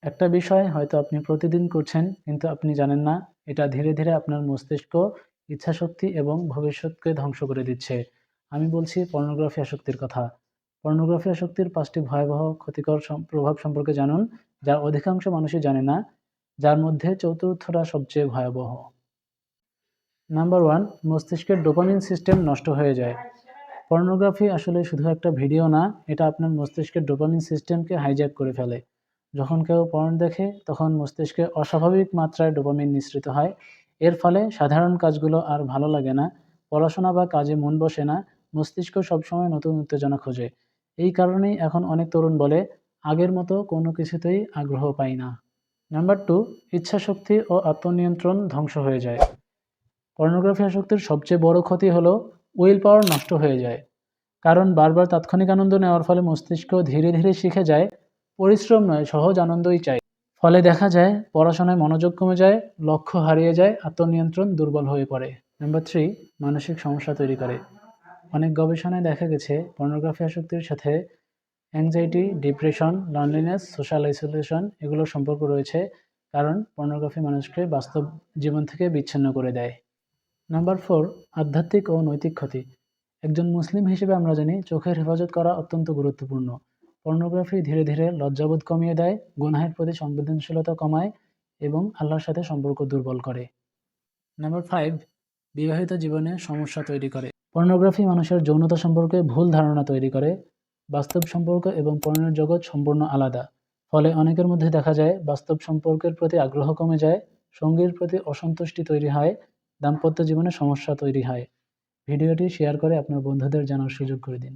একটা বিষয় হয়তো আপনি প্রতিদিন করছেন কিন্তু আপনি জানেন না এটা ধীরে ধীরে আপনার মস্তিষ্ক, ইচ্ছাশক্তি এবং ভবিষ্যৎকে ধ্বংস করে দিচ্ছে। আমি বলছি পর্নোগ্রাফি আসক্তির কথা। পর্নোগ্রাফি আসক্তির ৫টি ভয়াবহ ক্ষতিকর প্রভাব সম্পর্কে জানুন, যা অধিকাংশ মানুষই জানে না, যার মধ্যে চতুর্থটা সবচেয়ে ভয়াবহ। নাম্বার 1, মস্তিষ্কের ডোপামিন সিস্টেম নষ্ট হয়ে যায়। পর্নোগ্রাফি আসলে শুধু একটা ভিডিও না, এটা আপনার মস্তিষ্কের ডোপামিন সিস্টেমকে হাইজ্যাক করে ফেলে। যখন কেউ পর্ন দেখে তখন মস্তিষ্কে অস্বাভাবিক মাত্রায় ডোপামিন নিঃসৃত হয়। এর ফলে সাধারণ কাজগুলো আর ভালো লাগে না, পড়াশোনা বা কাজে মন বসে না, মস্তিষ্ক সবসময় নতুন উত্তেজনা খোঁজে। এই কারণেই এখন অনেক তরুণ বলে, আগের মতো কোনো কিছুতেই আগ্রহ পাই না। নাম্বার 2, ইচ্ছাশক্তি ও আত্মনিয়ন্ত্রণ ধ্বংস হয়ে যায়। পর্নোগ্রাফি আসক্তির সবচেয়ে বড় ক্ষতি হলো উইল পাওয়ার নষ্ট হয়ে যায়। কারণ বারবার তাৎক্ষণিক আনন্দ নেওয়ার ফলে মস্তিষ্ক ধীরে ধীরে শিখে যায় পরিশ্রম নয়, সহজ আনন্দই চাই। ফলে দেখা যায় পড়াশোনায় মনোযোগ কমে যায়, লক্ষ্য হারিয়ে যায়, আত্মনিয়ন্ত্রণ দুর্বল হয়ে পড়ে। নাম্বার 3, মানসিক সমস্যা তৈরি করে। অনেক গবেষণায় দেখা গেছে পর্নোগ্রাফি আসক্তির সাথে anxiety, depression, loneliness, social isolation এগুলোর সম্পর্ক রয়েছে, কারণ পর্নোগ্রাফি মানুষকে বাস্তব জীবন থেকে বিচ্ছিন্ন করে দেয়। নাম্বার 4, আধ্যাত্মিক ও নৈতিক ক্ষতি। একজন মুসলিম হিসেবে আমরা জানি চোখের হেফাজত করা অত্যন্ত গুরুত্বপূর্ণ। পর্নোগ্রাফি ধীরে ধীরে লজ্জাবোধ কমিয়ে দেয়, গুনাহের প্রতি সংবেদনশীলতা কমায় এবং আল্লাহর সাথে সম্পর্ক দুর্বল করে। নাম্বার 5, বিবাহিত জীবনে সমস্যা তৈরি করে। পর্নোগ্রাফি মানুষের যৌনতা সম্পর্কে ভুল ধারণা তৈরি করে। বাস্তব সম্পর্ক এবং পর্নের জগৎ সম্পূর্ণ আলাদা। ফলে অনেকের মধ্যে দেখা যায় বাস্তব সম্পর্কের প্রতি আগ্রহ কমে যায়, সঙ্গীর প্রতি অসন্তুষ্টি তৈরি হয়, দাম্পত্য জীবনে সমস্যা তৈরি হয়। ভিডিওটি শেয়ার করে আপনার বন্ধুদের জানার সুযোগ করে দিন।